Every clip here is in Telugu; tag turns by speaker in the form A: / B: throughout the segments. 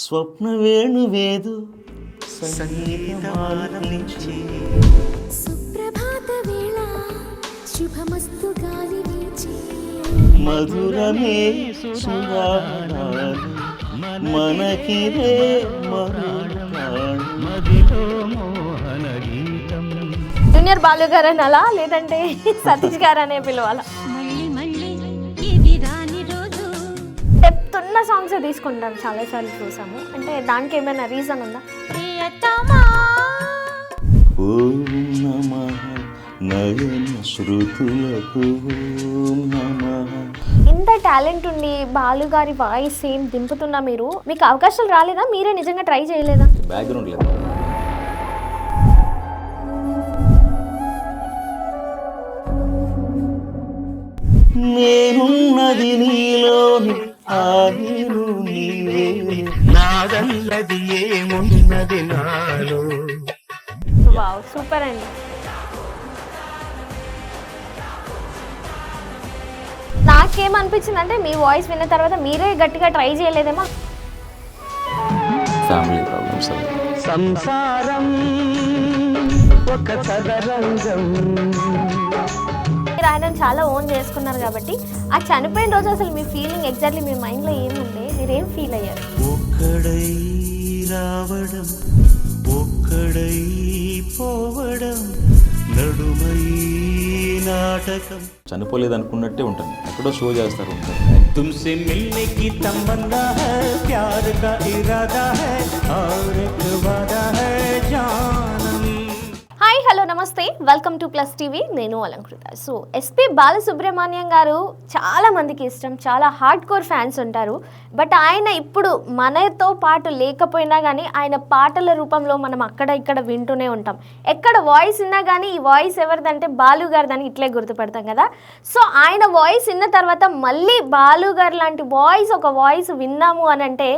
A: స్వప్న వేణువేదు సంగీతమాలపించి
B: సుప్రభాత వేళ శుభమస్తు గాలి వీచి
A: మధురమే సుగానాలు మనకిరే మరునాడు మదిలో మోహన గీతం.
C: జూనియర్ బాలు గారు అని అలా లేదంటే సతీష్ గారు అనే పిలవాలా?
B: మళ్ళీ మళ్ళీ ఇది రాని రోజు
C: డెప్త్ ఉన్న సాంగ్స్ తీసుకుంటాం, చాలాసార్లు చూసాము. అంటే దానికి ఏమైనా రీజన్ ఉందా?
B: ప్రియతమా
A: ఓం నమః నయన శృతులకు ఓం నమః.
C: ఇంత టాలెంట్ ఉండి బాలు గారి వాయిస్ ఏం దింపుతున్నా మీరు, మీకు అవకాశాలు రాలేదా? మీరే నిజంగా ట్రై చేయలేదా?
A: బ్యాక్గ్రౌండ్ లేదు. నేనున్నది నీలోని ఆగిను నీవే నాదన్నది ఏమున్నది నాలో.
C: వావ్, సూపర్ అండి. నాకేమనిపించింది అంటే మీ వాయిస్ విన్న తర్వాత మీరే గట్టిగా ట్రై చేయలేదేమో.
A: Family problems. సంసారం ఒక చదరంగం.
C: మీరు ఆయన చాలా ఓన్ చేసుకున్నారు కాబట్టి ఆ చనిపోయిన రోజు అసలు మీ ఫీలింగ్ ఎగ్జాక్ట్లీ మీ మైండ్లో ఏముండే, మీరేం ఫీల్ అయ్యారు?
A: ఒక్కడై రావడం ఒక్కడై పోవడం నడుమై నాటకం. చనిపోలేదు అనుకున్నట్టే ఉంటాను, ఎక్కడో షో చేస్తారు ఉంటాను. తుమ్సే మిల్నే కి తమన్నా హై ప్యార్ కా ఇరాదా హై ఔర్ ఏక్ వాదా హై జానం.
C: హాయ్, హలో, నమస్తే, వెల్కమ్ టు ప్లస్ టీవీ. నేను అలంకృత. సో ఎస్పి బాలసుబ్రహ్మణ్యం గారు చాలా మందికి ఇష్టం, చాలా హార్డ్ కోర్ ఫ్యాన్స్ ఉంటారు. బట్ ఆయన ఇప్పుడు మనతో పాటు లేకపోయినా కానీ ఆయన పాటల రూపంలో మనం అక్కడ ఇక్కడ వింటూనే ఉంటాం. ఎక్కడ వాయిస్ విన్నా కానీ ఈ వాయిస్ ఎవరిదంటే బాలు గారిదని ఇట్లే గుర్తుపడతాం కదా. సో ఆయన వాయిస్ విన్న తర్వాత మళ్ళీ బాలు గారు లాంటి ఒక వాయిస్ విన్నాము అని అంటే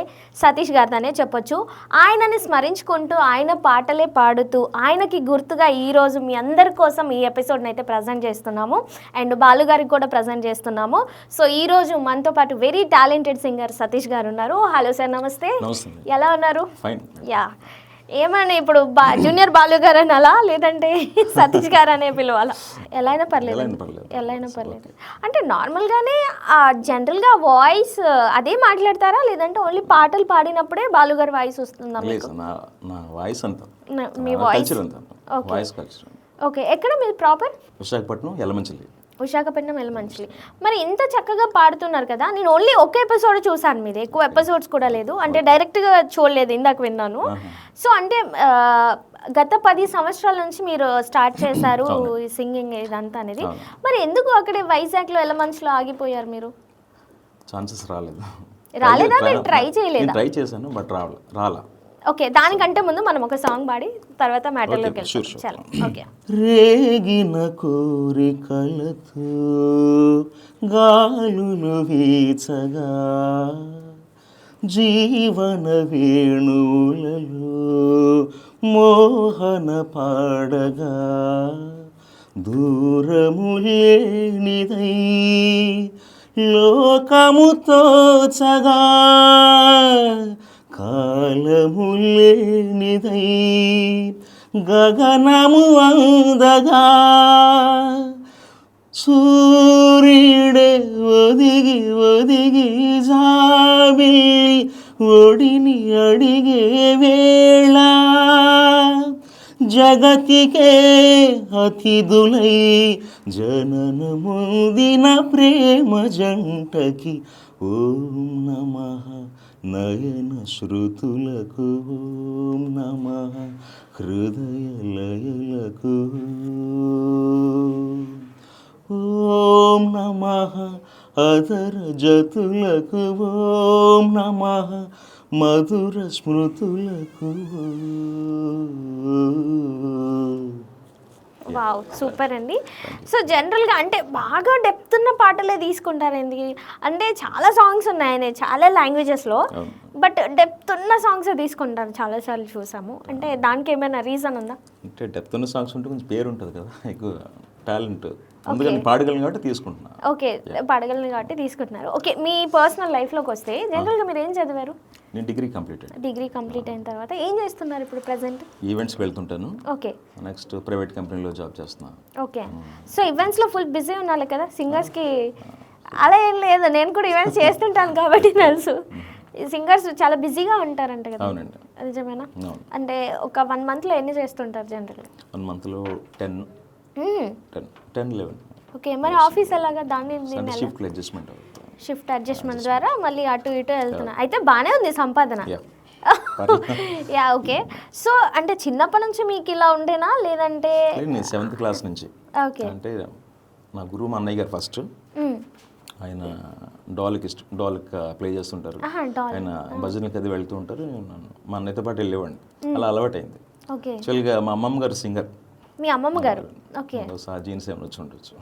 C: సతీష్ గారిదనే చెప్పొచ్చు. ఆయనని స్మరించుకుంటూ ఆయన పాటలే పాడుతూ ఆయనకి గుర్తుగా ఈరోజు మీ అందరి కోసం ఈ ఎపిసోడ్ని అయితే ప్రజెంట్ చేస్తున్నాము. అండ్ బాలు గారికి కూడా ప్రజెంట్ చేస్తున్నాము. సో ఈరోజు మనతో పాటు వెరీ టాలెంటెడ్ సింగర్ సతీష్ గారు ఉన్నారు. హలో సార్, నమస్తే. ఎలా ఉన్నారు? యా, ఏమన్నా ఇప్పుడు జూనియర్ బాలు గారు అని అలా లేదంటే సతీష్ గారు అనే పిలవాలా? ఎలా అయినా పర్లేదు. అంటే నార్మల్గానే జనరల్గా వాయిస్ అదే మాట్లాడతారా, లేదంటే ఓన్లీ పాటలు పాడినప్పుడే బాలు గారి వాయిస్ వస్తుందా? మీ వాయిస్ ఓకే. ఎక్కడ మీరు ప్రాపర్?
A: విశాఖపట్నం యలమంచిలి.
C: విశాఖపట్నం ఎలమంచిలి. మరి ఇంత చక్కగా పాడుతున్నారు కదా, నేను ఓన్లీ ఒక ఎపిసోడ్ చూసాను మీది, ఎక్కువ ఎపిసోడ్స్ కూడా లేదు, అంటే డైరెక్ట్గా చూడలేదు, ఇందాక విన్నాను. సో అంటే గత 10 సంవత్సరాల నుంచి మీరు స్టార్ట్ చేశారు ఈ సింగింగ్ ఇదంతా అనేది. మరి ఎందుకు అక్కడే వైజాగ్లో ఎలమంచిలో ఆగిపోయారు మీరు?
A: ఛాన్సెస్
C: రాలేదా? మీరు ట్రై చేయలేదా?
A: ట్రై చేశాను బట్ రాలా.
C: ఓకే, దానికంటే ముందు మనం ఒక సాంగ్ పాడి తర్వాత మ్యాటర్లోకి వెళ్తాం. చాలా ఓకే.
A: రేగిన కోరికలతో గాలులు వీచగా జీవన వేణువులలో మోహన పాడగా దూరము లేనిదై లోకము తోచగా కాలము లేనిదై గగనము అందగా సూర్యుడే ఒదిగి ఒదిగి జాబిల్లి ఒడిని అడిగే వేళ జగతికే అతిథులై జననముందిన ప్రేమ జంటకి ఓం నమః నయన శృతులకు ఓం నమః హృదయ లయలకు ఓం నమః అదర జతులకు ఓం నమః మధుర స్మృతులకు.
C: వావ్, సూపర్ అండి. సో జనరల్గా అంటే బాగా డెప్త్ ఉన్న పాటలే తీసుకుంటారు ఎందుకు? అంటే చాలా సాంగ్స్ ఉన్నాయి చాలా లాంగ్వేజెస్లో, బట్ డెప్త్ ఉన్న సాంగ్స్ తీసుకుంటారు, చాలాసార్లు చూసాము. అంటే దానికి ఏమైనా రీజన్ ఉందా?
A: అంటే డెప్త్ ఉన్న సాంగ్స్ ఉంటే కొంచెం పేరు ఉంటుంది కదా, ఎక్కువ టాలెంట్ అందుకని పాడగలను కాబట్టి తీసుకుంటున్నా.
C: ఓకే, పడగలను కాబట్టి తీసుకుంటున్నారు. ఓకే, మీ పర్సనల్ లైఫ్లోకి వస్తే జనరల్గా మీరు ఏం చదివారు?
A: నేను డిగ్రీ కంప్లీటెడ్.
C: డిగ్రీ కంప్లీట్ అయిన తర్వాత ఏం చేస్తున్నారు ఇప్పుడు ప్రెసెంట్?
A: ఈవెంట్స్కి వెళ్తుంటాను.
C: ఓకే,
A: నెక్స్ట్ ప్రైవేట్ కంపెనీలో జాబ్ చేస్తున్నాను.
C: ఓకే. సో ఈవెంట్స్లో ఫుల్ బిజీ ఉండాలి కదా సింగర్స్కి? అలా ఏం లేదు, నేను కూడా ఈవెంట్స్ చేస్తుంటాను కాబట్టి తెలుసు. సింగర్స్ చాలా బిజీగా ఉంటారంట కదా?
A: అవునండి.
C: నిజమేనా? అంటే ఒక 1 monthలో ఎన్ని చేస్తుంటారు జనరల్గా?
A: 1 monthలో 10, 11.
C: ఓకే, మరి ఆఫీస్ ఎలాగా? దాన్ని
A: షిఫ్ట్ అడ్జస్ట్మెంట్
C: షిఫ్ట్ అడ్జస్ట్మెంట్ ద్వారా మళ్ళీ అటు ఇటు వెళ్తున్నా. అయితే బాగానే ఉంది సంపాదన. Yeah, okay. సో అంటే చిన్నప్పటి నుంచి మీకు ఇలా ఉండేనా లేదంటే?
A: నేను 7th క్లాస్ నుంచి.
C: ఓకే.
A: అంటే నా గురువు మా అన్నయ్య గారు ఫస్ట్. ఆయన డాల్కి ప్లే చేస్తుంటారు. ఆయన భజనకి అది వెళ్తూ ఉంటారు. మా అన్నయ్యతో పాటు వెళ్ళేవాడిని. అలా అలవాటైంది.
C: ఓకే.
A: యాక్చువల్గా మా అమ్మమ్మ గారు సింగర్.
C: మీ అమ్మమ్మ గారు? ఓకే.
A: జీన్స్ ఏమైనా వచ్చి ఉండొచ్చు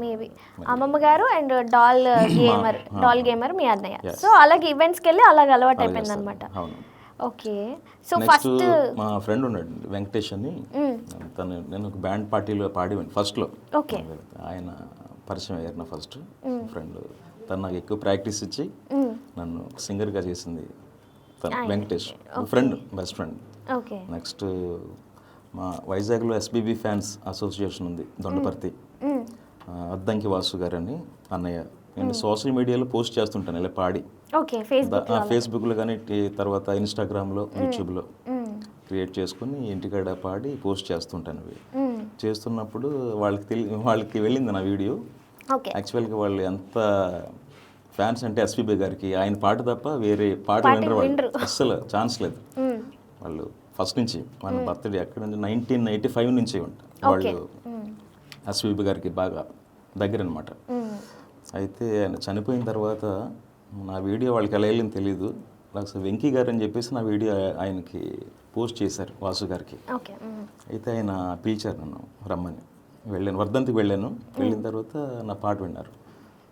C: మేబీ. అమ్మమ్మ గారు అండ్ డాల్ గేమర్ మీ అన్నయ్య. సో అలాగే ఈవెంట్స్కి వెళ్ళి అలాగే అలవాటు అయిపోయింది అనమాట. ఓకే. సో ఫస్ట్
A: మా ఫ్రెండ్ ఉన్నాడు వెంకటేష్ అని. తను నేను ఒక బ్యాండ్ పార్టీలో పాడేవాడిని ఫస్ట్లో.
C: ఓకే.
A: ఆయన పరిచయం అయ్యారు నా ఫస్ట్ ఫ్రెండ్. తను నాకు ఎక్కువ ప్రాక్టీస్ ఇచ్చి నన్ను సింగర్గా చేసింది తను Venkatesh. Friend, best friend.
C: Okay.
A: Next మా వైజాగ్లో ఎస్బీబీ ఫ్యాన్స్ అసోసియేషన్ ఉంది దొండపర్తి. అద్దంకి వాసు గారు అని అన్నయ్య. నేను సోషల్ మీడియాలో పోస్ట్ చేస్తుంటాను ఇలా పాడి.
C: ఓకే.
A: ఫేస్బుక్లో కానీ తర్వాత ఇన్స్టాగ్రామ్లో, యూట్యూబ్లో క్రియేట్ చేసుకుని ఇంటికాడ పాడి పోస్ట్ చేస్తుంటాను. అవి చేస్తున్నప్పుడు వాళ్ళకి వెళ్ళింది నా వీడియో. యాక్చువల్గా వాళ్ళు ఎంత ఫ్యాన్స్ అంటే ఎస్పీబీ గారికి ఆయన పాట తప్ప వేరే పాట వినరు వాళ్ళు. అస్సలు ఛాన్స్ లేదు. వాళ్ళు ఫస్ట్ నుంచి మన బర్త్డే అక్కడ నుంచి 1985 నుంచి ఉంటారు వాళ్ళు. ఎస్పీబీ గారికి బాగా దగ్గర అనమాట. అయితే ఆయన చనిపోయిన తర్వాత నా వీడియో వాళ్ళకి ఎలా వెళ్ళింది తెలీదు. నాకు వెంకీ గారు అని చెప్పేసి నా వీడియో ఆయనకి పోస్ట్ చేశారు వాసు గారికి. అయితే ఆయన పిలిచారు నన్ను రమ్మని. వెళ్ళాను, వర్ధంతికి వెళ్ళాను. వెళ్ళిన తర్వాత నా పాట విన్నారు.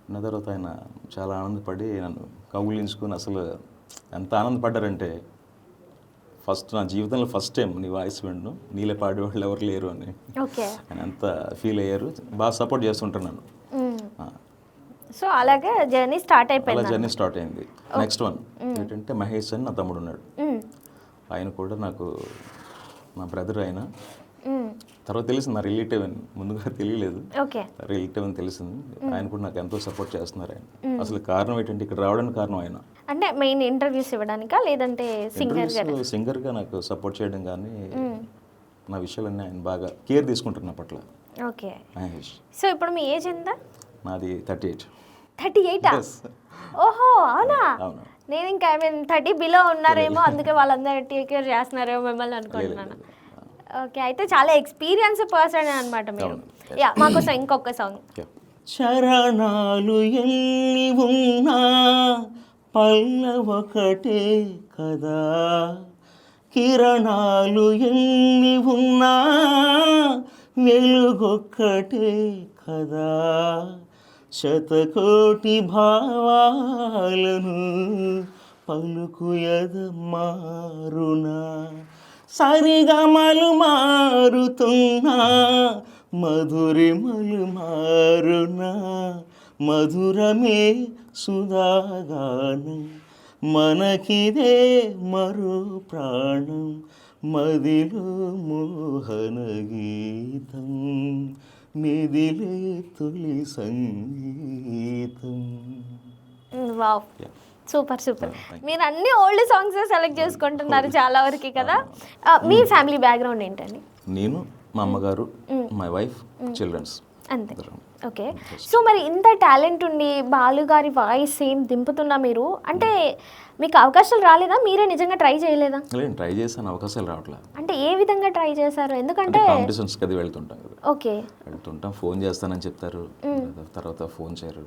A: విన్న తర్వాత ఆయన చాలా ఆనందపడి నన్ను కౌగిలించుకుని అసలు ఎంత ఆనందపడ్డారంటే, ఫస్ట్ నా జీవితంలో ఫస్ట్ టైం నీ వాయిస్ విన్ను, నీళ్ళ పాడేవాళ్ళు ఎవరు లేరు అని ఆయన అంత ఫీల్ అయ్యారు. బాగా సపోర్ట్ చేస్తుంటారు నన్ను.
C: సో అలాగే జర్నీ స్టార్ట్ అయిపోయింది.
A: అలా జర్నీ స్టార్ట్ అయింది. నెక్స్ట్ వన్ ఏంటంటే మహేష్ అని నా తమ్ముడు ఉన్నాడు. ఆయన కూడా నాకు నా బ్రదర్. ఆయన తర్వాత తెలిసింది నా రిలేటివ్ అని, ముందుగా తెలియలేదు. రిలేటివ్ అని తెలిసింది. ఆయన కూడా నాకు ఎంతో సపోర్ట్ చేస్తున్నారు. ఆయన అసలు కారణం ఏంటంటే ఇక్కడ రావడానికి కారణం ఆయన.
C: అంటే మెయిన్ ఇంటర్వ్యూస్ ఇవ్వడానికా లేదంటే
A: సింగర్గా నాకు సపోర్ట్ చేయడం కానీ నా విషయాలన్నీ ఆయన బాగా కేర్ తీసుకుంటారు నా పట్ల.
C: ఓకే.
A: మహేష్.
C: సో ఇప్పుడు మీ ఏజ్ ఎంత?
A: నాది 38.
C: 38? ఓహో, అవునా? నేను ఇంకా 30 బిలో ఉన్నారేమో, అందుకే వాళ్ళందరూ టేక్ కేర్ చేస్తున్నారేమో మిమ్మల్ని అనుకుంటున్నాను. ఓకే, అయితే చాలా ఎక్స్పీరియన్స్ పర్సన్ అనమాట మీరు. యా, మాకోసం ఇంకొక సాంగ్.
A: చరణాలు ఎన్ని ఉన్నా పల్లవొకటే కదా, కిరణాలు ఎన్ని ఉన్నా వెలుగొక్కటే కదా, శతకోటి భావాలను పలుకు ఎదమారునా, సరిగమలు మారుతున్నా మధురిమలు మారునా, మధురమే సుధాగానం మనకిదే మరో ప్రాణం, మదిలో మోహన గీతం మెదిలే తొలి సంగీతం.
C: Wow, super super. మీరు అన్ని ఓల్డ్ సాంగ్స్ సెలెక్ట్ చేసుకుంటున్నారు చాలా వరకు కదా. మీ ఫ్యామిలీ బ్యాక్గ్రౌండ్ ఏంటండి?
A: నేను, మా అమ్మగారు, మై వైఫ్, చిల్డ్రన్స్
C: అంతే. ఓకే. సో మరి ఇంత టాలెంట్ ఉండి బాలు గారి వాయిస్ ఏం దింపుతున్నా మీరు, అంటే మీకు అవకాశాలు రాలేదా? మీరే నిజంగా ట్రై చేయలేదా?
A: నేను ట్రై చేశాను, అవకాశాలు రావట్లేదు.
C: అంటే ఏ విధంగా ట్రై చేశారు? ఎందుకంటే
A: కాంపిటీషన్స్కి అది వెళ్తుంటాం కదా.
C: ఓకే.
A: వెళ్తుంటాం, ఫోన్ చేస్తానని చెప్తారు, తర్వాత ఫోన్ చేయరు.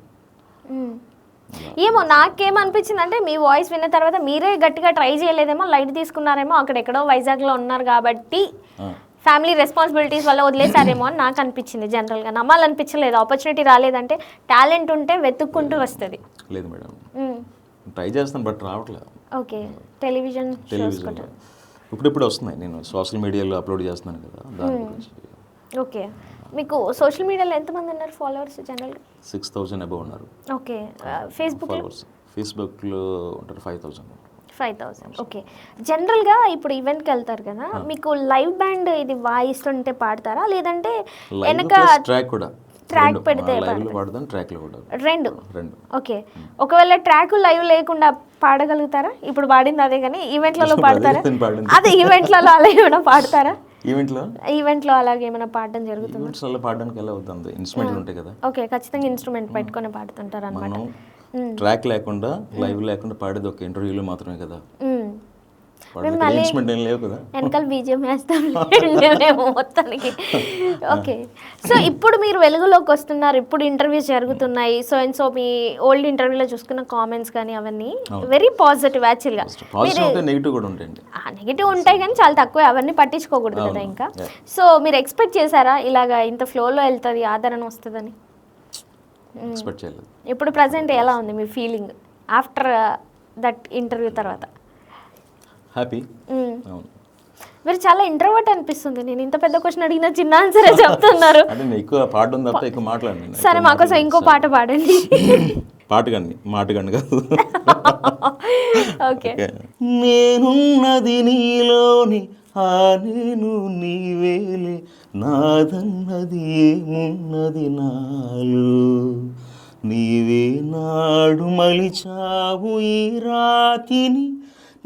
C: ఏమో నాకేమనిపించింది అంటే మీ వాయిస్ విన్న తర్వాత మీరే గట్టిగా ట్రై చేయలేదేమో, లైట్ తీసుకున్నారేమో, అక్కడెక్కడో వైజాగ్లో ఉన్నారు కాబట్టి ఫ్యామిలీ రెస్పాన్సిబిలిటీస్ వల్ల వదిలేసారేమో అని నాకు అనిపించింది. జనరల్గా నమ్మాలనిపించలేదు. ఆపర్చునిటీ రాలేదంటే టాలెంట్ ఉంటే వెతుక్కుంటూ వస్తుంది.
A: లేదు మేడం, ట్రై చేస్తాను బట్ రావట్లేదు.
C: ఓకే. టెలివిజన్
A: ఇప్పుడు వస్తున్నాయి, నేను సోషల్ మీడియాలో అప్లోడ్ చేస్తున్నాను కదా దాని గురించి.
C: ఓకే. మీకు సోషల్ మీడియాలో ఎంతమంది ఉన్నారు ఫాలోవర్స్ జనరల్గా?
A: 6,000 అబౌవ్ ఉన్నారు
C: ఓకే. ఫేస్బుక్లో?
A: ఫాలోవర్స్. ఫేస్బుక్లో ఉంటారు 5,000.
C: 5,000. ఓకే. జనరల్గా ఇప్పుడు ఈవెంట్కి వెళ్తారు కదా, మీకు లైవ్ బ్యాండ్ ఇది వాయిస్తుంటే పాడతారా లేదంటే వెనక
A: ట్రాక్ కూడా
C: ట్రాక్ పెడితే
A: లైవ్లో పాడదాం, ట్రాక్లో కూడా
C: రెండు?
A: రెండు.
C: ఓకే. ఒకవేళ ట్రాక్ లైవ్ లేకుండా పాడగలుగుతారా? ఇప్పుడు పాడింది అదే కానీ ఈవెంట్లలో పాడతారా? అదే ఈవెంట్లలో అలా ఏమైనా పాడతారా? ఈవెంట్లో అలాగే ఏమైనా పాడడం జరుగుతుంది?
A: ఈవెంట్స్ అలా పాడడానికి ఎలా అవుతుంది, ఇన్స్ట్రుమెంట్లు ఉంటాయి కదా.
C: ఓకే, ఖచ్చితంగా ఇన్స్ట్రుమెంట్ పెట్టుకొని పాడుతుంటారు అనమాట.
A: మనం ట్రాక్ లేకుండా లైవ్ లేకుండా పాడేది ఒక ఇంటర్వ్యూలో మాత్రమే కదా. ఇన్స్ట్రుమెంట్ ఏం లేవు కదా.
C: వెనకాల బీజిఎం వేస్తాం మొత్తానికి. ఓకే. సో ఇప్పుడు మీరు వెలుగులోకి వస్తున్నారు, ఇప్పుడు ఇంటర్వ్యూస్ జరుగుతున్నాయి. సో మీ ఓల్డ్ ఇంటర్వ్యూలో చూసుకున్న కామెంట్స్ కానీ అవన్నీ వెరీ పాజిటివ్. యాక్చువల్గా
A: నెగిటివ్ కూడా ఉంటాయండి.
C: నెగిటివ్ ఉంటాయి కానీ చాలా తక్కువ, అవన్నీ పట్టించుకోకూడదు కదా ఇంకా. సో మీరు ఎక్స్పెక్ట్ చేశారా ఇలాగా ఇంత ఫ్లోలో వెళ్తుంది, ఆదరణ వస్తుందని?
A: ఎక్స్పెక్ట్ చేయలేదు.
C: ఇప్పుడు ప్రజెంట్ ఎలా ఉంది మీ ఫీలింగ్ ఆఫ్టర్ దట్ ఇంటర్వ్యూ తర్వాత?
A: హ్యాపీ.
C: మీరు చాలా ఇంట్రోవర్ట్ అనిపిస్తుంది. నేను ఇంత పెద్ద క్వశ్చన్ అడిగినా చిన్న ఆన్సరే చెప్తున్నారు.
A: ఎక్కువ పాడడం తప్ప ఎక్కువ మాట్లాడండి.
C: సరే, మాకోసం ఇంకో పాట పాడండి.
A: మాటగండి కాదు.
C: ఓకే.
A: నేనున్నది నీలోని ఆ నేను నీవేలే, నాదన్నది ఏమున్నది నాలో, నీవే నాడు మలిచావు ఈ రాతిని,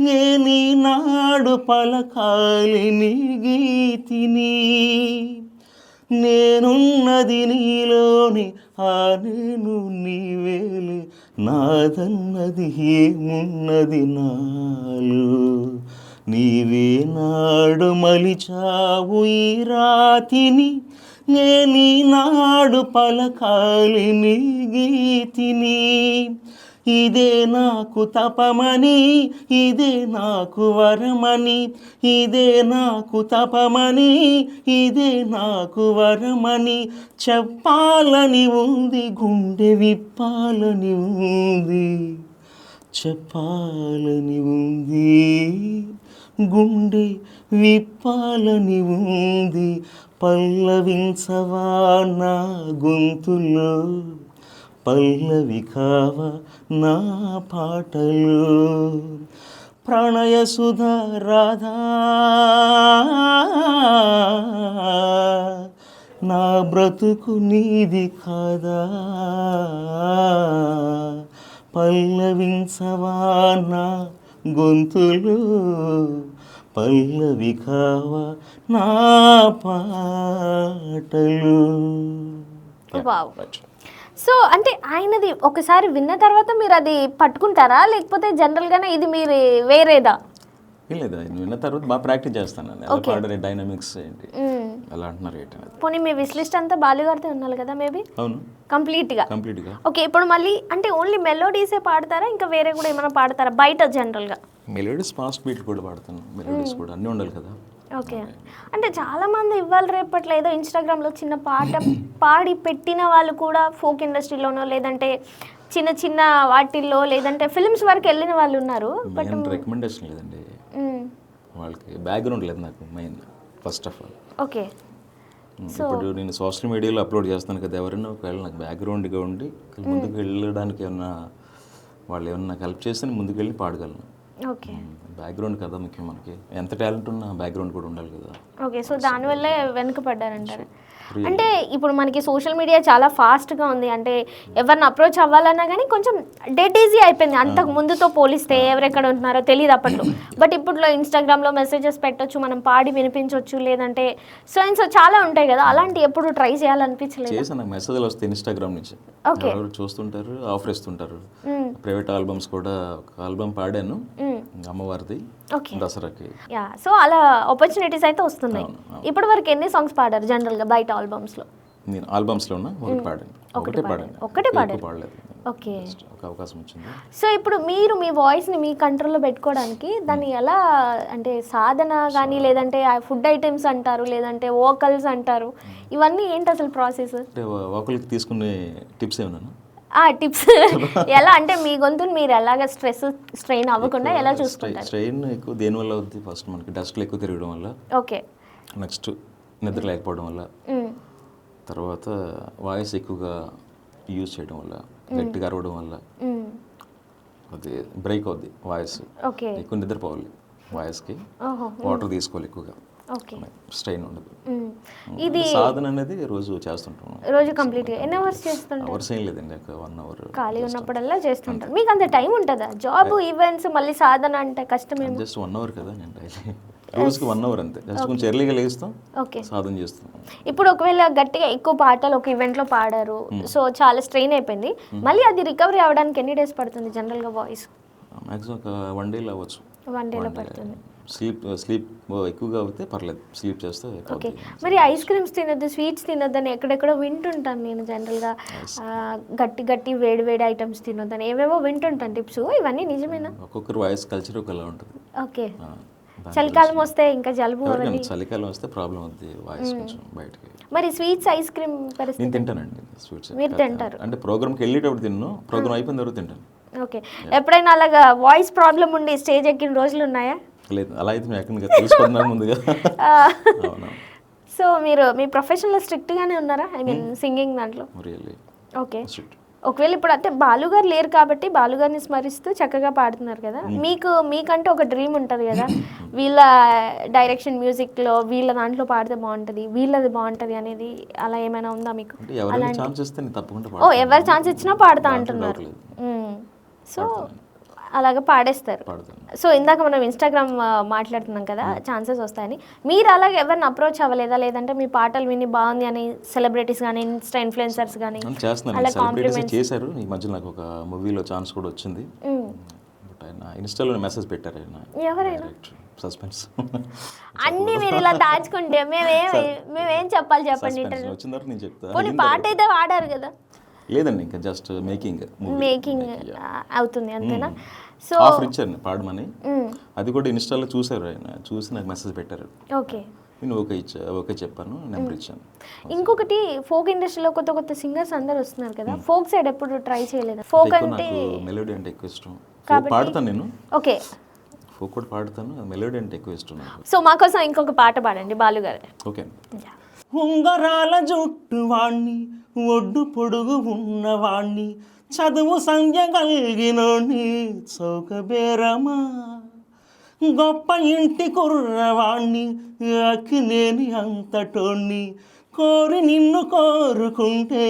A: నేనీ నాడు పలకాలి నీ గీతిని. నేనున్నది నీలోని ఆ నేను నీవేలే, నాదన్నది ఏమున్నది నాలో, నీవే నాడు మలిచావు ఈ రాతిని, నేనీ నాడు పలకాలి నీ గీతిని. ఇదే నాకు తపమని, ఇదే నాకు వరమని, ఇదే నాకు తపమని, ఇదే నాకు వరమని చెప్పాలని ఉంది, గుండె విప్పాలని ఉంది, చెప్పాలని ఉంది, గుండె విప్పాలని ఉంది. పల్లవించవా నా గొంతులో, పల్లవి కావా నా పాటలు, ప్రణయ సుధా రాధా నా బ్రతుకు నీది కాదా, పల్లవించవా నా గొంతులు, పల్లవి కావా నా పాటలు.
C: సో అంటే ఆయనది ఒకసారి విన్న తర్వాత మీరు అది పట్టుకుంటారా, లేకపోతే జనరల్గానే ఇది మీరు వేరేదా?
A: లేదు, విన్న తర్వాత బాగా ప్రాక్టీస్ చేస్తాను. ఎలా పాడే డైనమిక్స్ ఏంటి, ఎలా అంటున్నారు ఏంటి.
C: పోనీ మీ విష్ లిస్ట్ అంతా బాలుగారితో ఉండాలి కదా మేబీ?
A: అవును,
C: కంప్లీట్గా. ఓకే. ఇప్పుడు మళ్ళీ అంటే ఓన్లీ మెలోడీసే పాడతారా, ఇంకా వేరే కూడా ఏమైనా పాడతారా బయట జనరల్గా?
A: మెలోడీస్, ఫాస్ట్ బీట్ కూడా పాడతాను. మెలోడీస్ కూడా అన్నీ ఉండాలి కదా.
C: ఓకే. అంటే చాలామంది ఇవాళ రేపట్లో ఏదో ఇన్స్టాగ్రామ్లో చిన్న పాట పాడి పెట్టిన వాళ్ళు కూడా ఫోక్ ఇండస్ట్రీలోనో లేదంటే చిన్న చిన్న వాటిల్లో లేదంటే ఫిల్మ్స్ వరకు వెళ్ళిన వాళ్ళు ఉన్నారు.
A: బట్ రికమెండేషన్ లేదండి, వాళ్ళకి బ్యాక్గ్రౌండ్ లేదు నాకు main first of all.
C: Okay.
A: ఇప్పుడు నేను సోషల్ మీడియాలో అప్లోడ్ చేస్తాను కదా, ఎవరైనా ఒకవేళ నాకు బ్యాక్గ్రౌండ్గా ఉండి ముందుకు వెళ్ళడానికి ఏమన్నా వాళ్ళు ఏమన్నా నాకు హెల్ప్ చేస్తే ముందుకు వెళ్ళి పాడగలను.
C: ఓకే.
A: బ్యాక్గ్రౌండ్ కదా ముఖ్యం, మనకి ఎంత టాలెంట్ ఉన్నా బ్యాక్గ్రౌండ్ కూడా ఉండాలి కదా.
C: ఓకే. సో దానివల్లే వెనుకపడ్డారంటారు. అంటే ఇప్పుడు మనకి సోషల్ మీడియా చాలా ఫాస్ట్గా ఉంది, అంటే ఎవరిని అప్రోచ్ అవ్వాలన్నా కానీ కొంచెం డెడ్ ఈజీ అయిపోయింది అంతకు ముందుతో పోలిస్తే. ఎవరెక్కడ ఉంటున్నారో తెలియదు అప్పట్లో. బట్ ఇప్పట్లో ఇన్స్టాగ్రామ్లో మెసేజెస్ పెట్టొచ్చు, మనం పాడి వినిపించవచ్చు, లేదంటే సో చాలా ఉంటాయి కదా. అలాంటి ఎప్పుడు ట్రై చేయాలనిపించలేదు?
A: చేశాను, నాకు మెసేజ్లు వస్తాయి ఇన్స్టాగ్రామ్ నుంచి, ఎవరు చూస్తుంటారు, ఆఫర్ ఇస్తుంటారు. ప్రైవేట్ ఆల్బమ్స్ కూడా ఒక ఆల్బమ్ పాడాను అమ్మవారిది దసరాకి.
C: సో అలా ఆపర్చునిటీస్ అయితే వస్తున్నాయి. ఇప్పటి వరకు ఎన్ని సాంగ్స్ పాడారు జనరల్గా బయట ఆల్బమ్స్లో?
A: నేను ఆల్బమ్స్లో ఒకటి పాడాను.
C: ఒకటే పాడలేదు. ఓకే.
A: ఒక అవకాశం వచ్చింది.
C: సో ఇప్పుడు మీరు మీ వాయిస్ని మీ కంట్రోల్లో పెట్టుకోవడానికి దాన్ని ఎలా, అంటే సాధన కానీ లేదంటే ఫుడ్ ఐటమ్స్ అంటారు, లేదంటే వోకల్స్ అంటారు, ఇవన్నీ ఏంటి అసలు ప్రాసెస్?
A: అంటే వోకల్కి తీసుకునే టిప్స్ ఏమన్నా?
C: టిప్స్ ఎలా అంటే మీ గొంతుని మీరు ఎలాగ స్ట్రెయిన్ అవ్వకుండా ఎలా చూసుకుంటారు?
A: స్ట్రెయిన్ ఎక్కువ దేనివల్ల అవుతుంది? ఫస్ట్ మనకి డస్ట్లో ఎక్కువ తిరగడం వల్ల.
C: ఓకే.
A: నెక్స్ట్ నిద్ర లేకపోవడం వల్ల, తర్వాత వాయిస్ ఎక్కువగా యూజ్ చేయడం వల్ల, గట్టిగా అరవడం వల్ల అది బ్రేక్ అవుద్ది వాయిస్.
C: ఓకే.
A: ఎక్కువ నిద్రపోవాలి వాయిస్కి,
C: ఓహో.
A: వాటర్ తీసుకోవాలి ఎక్కువగా,
C: ఓకే.
A: స్ట్రెయిన్ ఉండదు.
C: ఇది
A: సాధన అనేది రోజు చేస్తుంటాం.
C: రోజు కంప్లీట్గా ఎన్ని అవర్స్ చేస్తుంటారు?
A: అవర్స్ ఏం లేదండి, ఒక 1 అవర్
C: ఖాళీ ఉన్నప్పుడల్లా చేస్తుంటారు. మీకు అంత టైం ఉంటుందా? జాబ్, ఈవెంట్స్, మళ్ళీ సాధన అంటే కష్టమేమో.
A: జస్ట్ 1 అవర్ కదా నేను డైలీ, రోజుకి 1 అవర్ అంతే. జస్ట్ కొంచెం ఎర్లీగా లేస్తాం,
C: ఓకే.
A: సాధన చేస్తాం.
C: ఇప్పుడు ఒకవేళ గట్టిగా ఎక్కువ పాటలు ఒక ఈవెంట్లో పాడారు, సో చాలా స్ట్రెయిన్ అయిపోయింది, మళ్ళీ అది రికవరీ అవ్వడానికి ఎన్ని డేస్ పడుతుంది జనరల్గా వాయిస్?
A: మ్యాక్సిమం ఒక 1 డేలో అవ్వచ్చు.
C: 1 డేలో పడుతుంది.
A: స్లీప్ ఎక్కువగా అవుతే పర్లేదు, స్లీప్ చేస్తే
C: ఓకే. మరి ఐస్ క్రీమ్స్ తినొద్దు, స్వీట్స్ తినొద్దని ఎక్కడెక్కడో వింటుంటాను నేను జనరల్గా. గట్టి గట్టి వేడి వేడి ఐటమ్స్ తినొద్దని ఏవేవో వింటుంటాను టిప్స్, ఇవన్నీ నిజమేనా?
A: ఒక్కొక్కరు వాయిస్ కల్చర్ ఒకలా ఉంటుంది.
C: ఓకే. చలికాలం వస్తే ఇంకా జలుబు అవన్నీ.
A: చలికాలం వస్తే ప్రాబ్లం అవుద్ది వాయిస్ కొంచెం బయటకి.
C: మరి స్వీట్స్, ఐస్ క్రీమ్
A: నేను
C: పరిస్థితి?
A: తింటానండి స్వీట్స్.
C: మీరు తింటారు?
A: అంటే ప్రోగ్రామ్కి వెళ్ళేటప్పుడు తిన్ను, ప్రోగ్రామ్ అయిపోయిన తర్వాత తింటాను.
C: ఓకే. ఎప్పుడైనా అలాగా వాయిస్ ప్రాబ్లం ఉండి స్టేజ్ ఎక్కిన రోజులు ఉన్నాయా?
A: లేదు, అలా అయితే మేము ఎక్కడ తెలుసుకున్నాను ముందుగా. అవునా.
C: సో మీరు మీ ప్రొఫెషన్లో స్ట్రిక్ట్గానే ఉన్నారా? ఐ మీన్ సింగింగ్ దాంట్లో?
A: Really
C: okay. ఒకవేళ ఇప్పుడు అంటే బాలుగారు లేరు కాబట్టి బాలుగారిని స్మరిస్తూ చక్కగా పాడుతున్నారు కదా, మీకంటే ఒక డ్రీమ్ ఉంటుంది కదా, వీళ్ళ డైరెక్షన్ మ్యూజిక్లో వీళ్ళ దాంట్లో పాడితే బాగుంటుంది, వీళ్ళది బాగుంటుంది అనేది, అలా ఏమైనా ఉందా మీకు? ఓ, ఎవరు ఛాన్స్ ఇచ్చినా పాడుతా అంటున్నారు. సో అలాగా పాడేస్తారు. సో ఇందాక మనం ఇన్స్టాగ్రామ్ మాట్లాడుతున్నాం కదా, ఛాన్సెస్ వస్తాయని. మీరు అలాగే ఎవరిని అప్రోచ్ అవ్వలేదా? లేదంటే మీ పాటలు విని బాగుంది అని సెలబ్రిటీస్ కానీ, ఇన్స్టా ఇన్ఫ్లుయెన్సర్స్ కానీ అలా కాంప్లిమెంట్స్
A: చేశారు? ఈ మధ్య నాకు ఒక మూవీలో ఛాన్స్ కూడా వచ్చింది. బట్ ఆయన ఇన్స్టాలో మెసేజ్ పెట్టారు. ఆయన
C: ఎవరైనా?
A: సస్పెన్స్.
C: అన్నీ మీరు ఇలా దాచుకుంటే మేమేం చెప్పాలి చెప్పండి? ఇంటర్వ్యూ
A: వచ్చిన తర్వాత నేను చెప్తా.
C: కొన్ని పాట అయితే వాడారు కదా.
A: లేదండి, ఇంకా జస్ట్ మేకింగ్
C: అవుతుంది అంతేనా? సో
A: ఆఫర్ ఇచ్చారు పాడమని, అది కూడా ఇన్స్టాలో చూసారు. ఆయన చూసి నాకు మెసేజ్ పెట్టారు.
C: ఓకే.
A: నేను ఓకే చెప్పాను, నెంబర్ ఇచ్చాను.
C: ఇంకొకటి, ఫోక్ ఇండస్ట్రీలో కొత్త కొత్త సింగర్స్ అందరు వస్తున్నారు కదా, ఫోక్ సైడ్ ఎప్పుడు ట్రై చేయలేదు? ఫోక్ అంటే
A: మెలోడీ అంటే ఎక్కువ ఇష్టం. పాడతాను నేను.
C: ఓకే.
A: ఫోక్ కూడా పాడతాను, మెలోడీ అంటే ఎక్కువ ఇష్టం నాకు.
C: సో మా కోసం ఇంకొక పాట పాడండి బాలుగారు.
A: ఓకే. ఉంగరాల జుట్టు వాణ్ణి, ఒడ్డు పొడుగు ఉన్నవాణ్ణి, చదువు సంధ్య కలిగినోణ్ణి, చౌకబేరమా, గొప్ప ఇంటి కుర్రవాణ్ణి, అక్కినేని అంతటోణ్ణి, కోరి నిన్ను కోరుకుంటే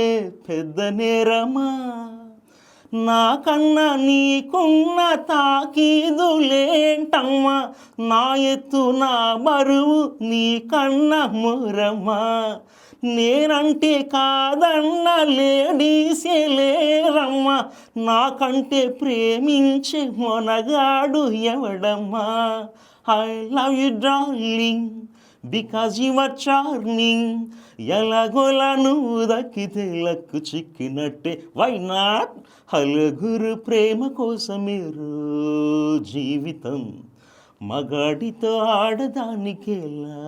A: పెద్ద నేరమా, నాకన్నా నీకున్న తాకీదులేంటమ్మా, నా ఎత్తు నా బరువు నీకన్నా మురమ్మా, నేనంటే కాదన్న లేడీసే లేరమ్మా, నాకంటే ప్రేమించే మొనగాడు ఎవడమ్మా, I love you darling because you are charming, ఎలాగోలా నువ్వు దక్కితే లక్కు చిక్కినట్టే, వై నాట్, హలుగురు ప్రేమ కోసమేరో జీవితం, మగాడితో ఆడదానికేలా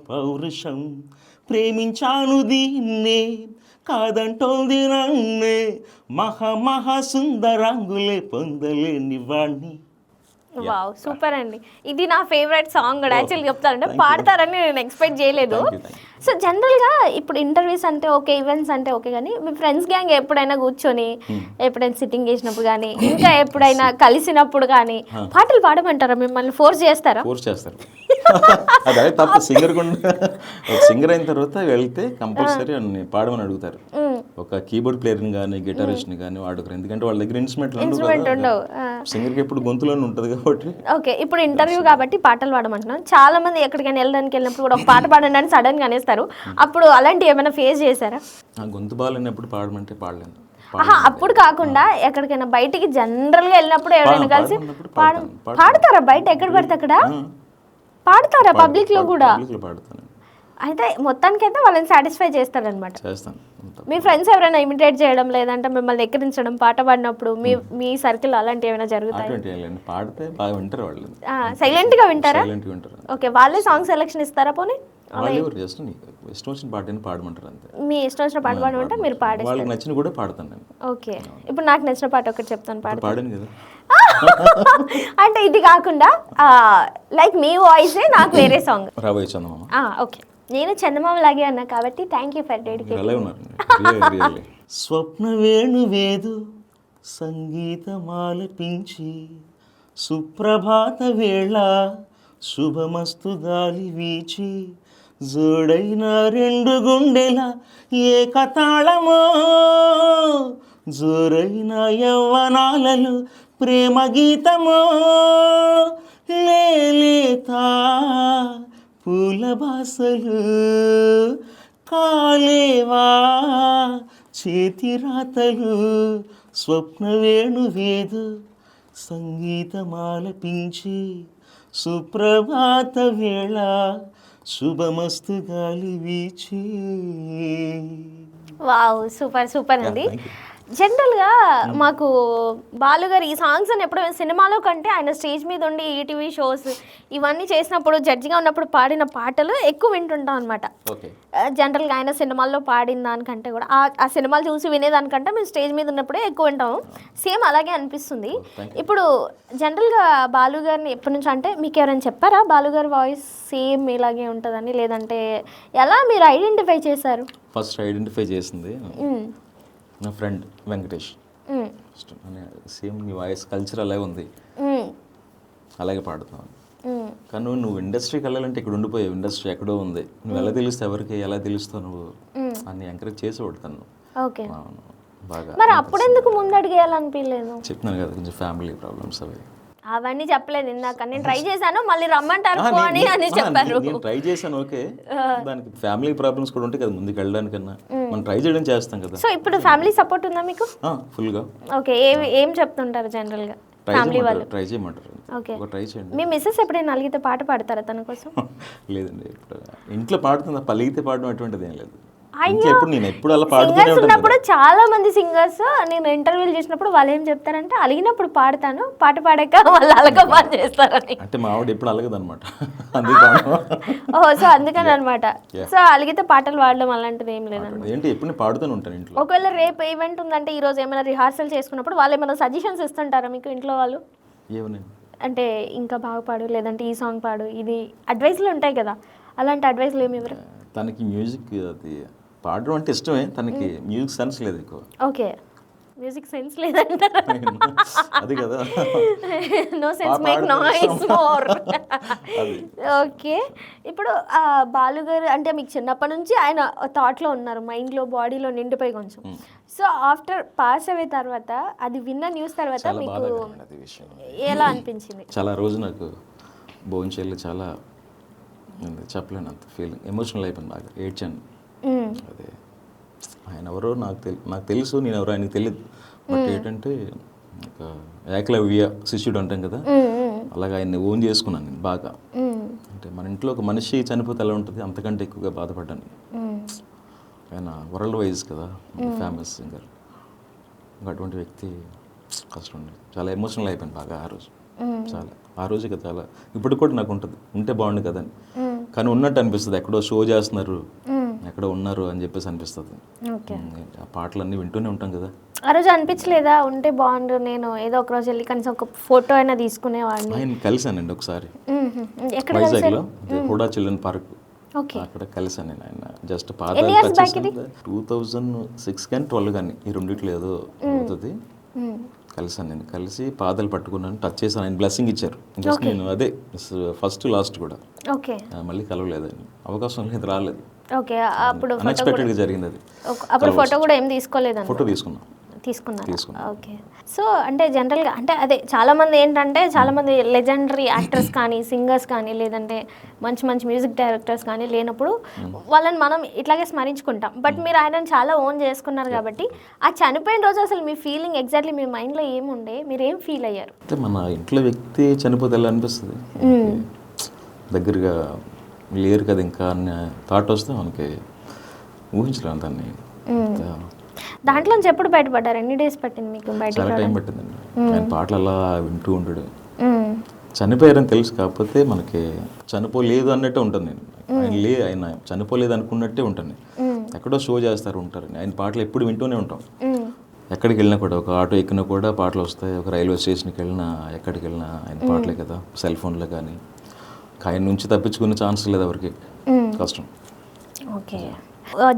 A: పౌరుషం, ప్రేమించాను దీన్నే కాదంటోంది నన్నే, మహా సుందరాంగులే పొందలేని వాణ్ణి.
C: వావ్, సూపర్ అండి. ఇది నా ఫేవరెట్ సాంగ్ కూడా. యాక్చువల్లీ చెప్తారంటే పాడతారని నేను ఎక్స్పెక్ట్ చేయలేదు. సో జనరల్గా ఇప్పుడు ఇంటర్వ్యూస్ అంటే ఓకే, ఈవెంట్స్ అంటే ఓకే, కానీ మీ ఫ్రెండ్స్ గ్యాంగ్ ఎప్పుడైనా కూర్చొని ఎప్పుడైనా సిట్టింగ్ చేసినప్పుడు కానీ, ఇంకా ఎప్పుడైనా కలిసినప్పుడు కానీ పాటలు పాడమంటారా? మిమ్మల్ని ఫోర్స్ చేస్తారా?
A: ఫోర్స్ చేస్తారు. అదే తప్ప. సింగర్ అయిన తర్వాత వెళ్తే కంపల్సరీ అన్ని పాడమని అడుగుతారు. ఒక కీబోర్డ్ ప్లేయర్ని కానీ, గిటారిస్ట్ని కానీ వాడుతారు. ఎందుకంటే వాళ్ళ దగ్గర ఇన్స్ట్రుమెంట్ ఉండవు. సింగర్కి ఎప్పుడు గొంతులోనే ఉంటుంది కాబట్టి.
C: ఓకే. ఇప్పుడు ఇంటర్వ్యూ కాబట్టి పాటలు పాడమంటున్నాం. చాలా మంది ఎక్కడికైనా వెళ్ళినప్పుడు కూడా ఒక పాట పాడండి అని సడన్ గా అనేస్తారు. అప్పుడు అలాంటి ఏమైనా ఫేస్ చేశారా?
A: గొంతు బాగాలేనప్పుడు పాడమంటే పాడలేను.
C: అప్పుడు కాకుండా ఎక్కడికైనా బయటికి జనరల్ గా వెళ్ళినప్పుడు ఎవరైనా కలిసి పాడతారా? బయట ఎక్కడ పడితే అక్కడ పాడతారా? పబ్లిక్ లో కూడా
A: పాడతాను.
C: అయితే మొత్తానికైతే వాళ్ళని సాటిస్ఫై చేస్తారనమాట.
A: చేస్తాను.
C: మీ ఫ్రెండ్స్ ఎవరైనా ఇమిటేట్ చేయడం, లేదంటే మిమ్మల్ని ఎక్కిరించడం పాట పాడినప్పుడు మీ సర్కిల్ అలాంటి ఏమైనా జరుగుతాయి?
A: పాడితే బాగా వింటారు వాళ్ళు.
C: సైలెంట్ గా వింటారా? ఓకే. వాళ్ళే సాంగ్ సెలెక్షన్ ఇస్తారా? పోనీ
A: ఇష్టం వచ్చిన పాటని పాడమంటారు అంతే.
C: మీ ఇష్టం వచ్చిన పాట పాడమంటే మీరు పాడేస్తారు.
A: వాళ్ళకి నచ్చిన కూడా పాడతాను నేను.
C: ఓకే. ఇప్పుడు నాకు నచ్చిన పాట ఒకటి చెప్తాను,
A: పాడాను కదా.
C: అంటే ఇది కాకుండా లైక్ మీ వాయిసే నాకు వేరే సాంగ్.
A: రాబోయే చందమామ.
C: ఓకే. నేను చందమామ లాగే అన్నా కాబట్టి థ్యాంక్ యూ ఫర్ డెడికేట్.
A: అలా ఉన్నారు. స్వప్న వేణువేదు సంగీతమాలపించి సుప్రభాత వేళ శుభమస్తు గాలి వీచి జోడైన రెండు గుండెల ఏకతాళమో జోరైన యవ్వనాలలో ప్రేమ గీతమో లేలేత పూల బాసలు కాలేవా చేతి రాతలు స్వప్న వేణువేదు సంగీతమాలపించి సుప్రభాత వేళ శుభమస్తు గాలి వీచి.
C: వావ్, సూపర్ సూపర్ అండి. జనరల్గా మాకు బాలుగారు ఈ సాంగ్స్ అని ఎప్పుడు సినిమాలో కంటే ఆయన స్టేజ్ మీద ఉండి ఈటీవీ షోస్ ఇవన్నీ చేసినప్పుడు జడ్జిగా ఉన్నప్పుడు పాడిన పాటలు ఎక్కువ వింటుంటాం అనమాట. జనరల్గా ఆయన సినిమాల్లో పాడిన దానికంటే కూడా ఆ సినిమాలు చూసి వినేదానికంటే మేము స్టేజ్ మీద ఉన్నప్పుడే ఎక్కువ వింటాము. సేమ్ అలాగే అనిపిస్తుంది. ఇప్పుడు జనరల్గా బాలుగారిని ఎప్పటి నుంచి అంటే మీకు ఎవరైనా చెప్పారా బాలుగారి వాయిస్ సేమ్ ఇలాగే ఉంటుందని, లేదంటే ఎలా మీరు ఐడెంటిఫై చేశారు?
A: ఫస్ట్ ఐడెంటిఫై చేసింది నా ఫ్రెండ్ వెంకటేష్. సేమ్ నీ వాయిస్ కల్చర్ అలాగే ఉంది, అలాగే పాడుతావు. కానీ నువ్వు ఇండస్ట్రీకి వెళ్ళాలంటే ఇక్కడ ఉండిపోయావు, ఇండస్ట్రీ ఎక్కడో ఉంది, నువ్వు ఎలా తెలుస్తావు ఎవరికి, ఎలా తెలుస్తావు నువ్వు అని ఎంకరేజ్ చేసి కొడతాను.
C: ఓకే,
A: బాగా.
C: మరి అప్పుడు ఎందుకు ముందడిగేయాలనిపించలేదు?
A: చెప్తున్నాను కదా, కొంచెం ఫ్యామిలీ ప్రాబ్లమ్స్ అవి.
C: అవన్నీ చెప్పలేదు ఇందాక. నేను ట్రై చేశాను, మళ్ళీ రమ్మంటారు అని చెప్పారు.
A: నేను ట్రై చేశాను, ఓకే. దానికి ఫ్యామిలీ ప్రాబ్లమ్స్ కూడా ఉంటాయి కదా ముందుకు వెళ్ళడానికన్నా, మనం ట్రై చేయడం చేస్తాం కదా.
C: సో ఇప్పుడు ఫ్యామిలీ సపోర్ట్ ఉందా మీకు?
A: ఫుల్ గా.
C: ఓకే, ఏం చెప్తుంటారు జనరల్ గా ఫ్యామిలీ వాళ్ళు?
A: ట్రై చేయమంటారు.
C: ఓకే,
A: ట్రై చేయండి.
C: మీ మిస్సెస్ ఎప్పుడైనా అలిగితే పాట పాడతారా తన కోసం?
A: లేదండి, ఇప్పుడు ఇంట్లో పాడుతుంది, పలిగితే పాడడం అటువంటిది ఏం లేదు.
C: సింగర్స్ ఉన్నప్పుడు చాలా మంది సింగర్స్ నేను ఇంటర్వ్యూలు చేసినప్పుడు వాళ్ళు ఏం చెప్తారంటే అలిగినప్పుడు పాడతాను, పాట పాడాక వాళ్ళు అలగ పాట చేస్తారని.
A: అంటే మా ఆవిడ ఎప్పుడు అలగదు అనమాట.
C: ఓహో, సో అందుకని అనమాట. సో అలిగితే పాటలు పాడడం అలాంటిది ఏం లేదన్నమాట.
A: ఏంటి ఎప్పుడు పాడుతూనే ఉంటాను ఇంట్లో.
C: ఒకవేళ రేపు ఈవెంట్ ఉందంటే ఈ రోజు ఏమైనా రిహార్సల్ చేసుకున్నప్పుడు వాళ్ళు ఏమైనా సజెషన్స్ ఇస్తుంటారా మీకు ఇంట్లో వాళ్ళు?
A: ఏమని
C: అంటే ఇంకా బాగా పాడు, లేదంటే ఈ సాంగ్ పాడు, ఇది అడ్వైస్లు ఉంటాయి కదా, అలాంటి అడ్వైస్లు ఏమి ఇవ్వరు?
A: తనకి మ్యూజిక్ అది పాడడం అంటే ఇష్టమే, తనకి మ్యూజిక్ సెన్స్ లేదు ఎక్కువ.
C: ఓకే, మ్యూజిక్ సెన్స్ లేదంటారా?
A: అది కదా,
C: no sense make noise more. Okay, ఇప్పుడు బాలుగారు అంటే మీకు చిన్నప్పటి నుంచి ఆయన థాట్లో ఉన్నారు, మైండ్లో బాడీలో నిండిపోయి కొంచెం. సో ఆఫ్టర్ పాస్ అవే తర్వాత అది విన్న న్యూస్ తర్వాత మీకు ఎలా అనిపించింది?
A: చాలా రోజు నాకు భోంచేళ్ళు చాలా చెప్పలేను, అంత ఫీలింగ్ ఎమోషనల్ అయిపోయింది, బాగా ఏడ్చాను. అదే ఆయన ఎవరో నాకు తెలుసు, నేను ఎవరో ఆయనకు తెలియదు. బట్ ఏంటంటే ఒక ఏకలవ్య శిష్యుడు అంటాం కదా, అలాగే ఆయన్ని ఓన్ చేసుకున్నాను నేను బాగా. అంటే మన ఇంట్లో ఒక మనిషి చనిపోతే ఎలా ఉంటుంది, అంతకంటే ఎక్కువగా బాధపడ్డాను. ఆయన వరల్డ్ వైజ్ కదా, ఫేమస్ సింగర్, అటువంటి వ్యక్తి కష్టం ఉండే, చాలా ఎమోషనల్ అయిపోయింది బాగా ఆ రోజు. చాలా ఆ రోజు కదా, చాలా ఇప్పుడు కూడా నాకు ఉంటుంది, ఉంటే బాగుండు కదా అని. కానీ ఉన్నట్టు అనిపిస్తుంది, ఎక్కడో షో చేస్తున్నారు, ఎక్కడో ఉన్నారు అని చెప్పేసి అనిపిస్తుంది. ఆ పాటలన్నీ వింటూనే ఉంటాం కదా.
C: ఆ రోజు అనిపించలేదా ఉంటే బాగుండు, నేను ఏదో ఒక రోజు వెళ్ళి కనీసం ఒక ఫోటో అయినా తీసుకునేవాడిని?
A: ఆయన కలిసానండి ఒకసారి వైజాగ్లో, హుడా చిల్డ్రన్ పార్క్, అక్కడ కలిసాను నేను. ఆయన జస్ట్ పాదాలు 2006 కానీ 12 కానీ ఈ రెండిట్లో ఏదో అవుతుంది. కలిసాను నేను, కలిసి పాదాలు పట్టుకున్నాను, టచ్ చేశాను, ఆయన బ్లెస్సింగ్ ఇచ్చారు. జస్ట్ నేను అదే ఫస్ట్ లాస్ట్ కూడా. మళ్ళీ కలవలేదు, అవకాశం లేదు, రాలేదు.
C: ఓకే, అప్పుడు
A: అన్ఎక్స్పెక్టెడ్గా జరిగింది అది.
C: అప్పుడు ఫోటో కూడా ఏం తీసుకోలేదు?
A: ఫోటో తీసుకున్నాను.
C: ఓకే, సో అంటే జనరల్గా అంటే అదే చాలామంది ఏంటంటే చాలామంది లెజెండరీ యాక్టర్స్ కానీ సింగర్స్ కానీ లేదంటే మంచి మంచి మ్యూజిక్ డైరెక్టర్స్ కానీ లేనప్పుడు వాళ్ళని మనం ఇట్లాగే స్మరించుకుంటాం. బట్ మీరు ఆయనను చాలా ఓన్ చేసుకున్నారు కాబట్టి ఆ చనిపోయిన రోజు అసలు మీ ఫీలింగ్ ఎగ్జాక్ట్లీ మీ మైండ్లో ఏముండే, మీరు ఏం ఫీల్ అయ్యారు?
A: అంటే మన ఇంట్లో వ్యక్తి చనిపోతే ఎలా అనిపిస్తుంది, దగ్గరగా లేరు కదా ఇంకా అన్న థాట్ వస్తే మనకి ఊహించలేము దాన్ని.
C: దాంట్లో ఎప్పుడు బయటపడ్డారు? ఎన్ని డేస్ పట్టింది మీకు బయట?
A: చాలా టైం పట్టిందండి. ఆయన పాటలు అలా వింటూ ఉంటాడు. చనిపోయారని తెలుసు, కాకపోతే మనకి చనిపోలేదు అన్నట్టే ఉంటుంది. నేను ఆయన చనిపోలేదు అనుకున్నట్టే ఉంటాను. ఎక్కడో షో చేస్తారు ఉంటారు, ఆయన పాటలు ఎప్పుడు వింటూనే ఉంటాం. ఎక్కడికి వెళ్ళినా కూడా, ఒక ఆటో ఎక్కినా కూడా పాటలు వస్తాయి, ఒక రైల్వే స్టేషన్కి వెళ్ళినా ఎక్కడికి వెళ్ళినా ఆయన పాటలే కదా. సెల్ ఫోన్లో కానీ ఆయన నుంచి తప్పించుకునే ఛాన్స్ లేదు ఎవరికి, కష్టం.
C: ఓకే.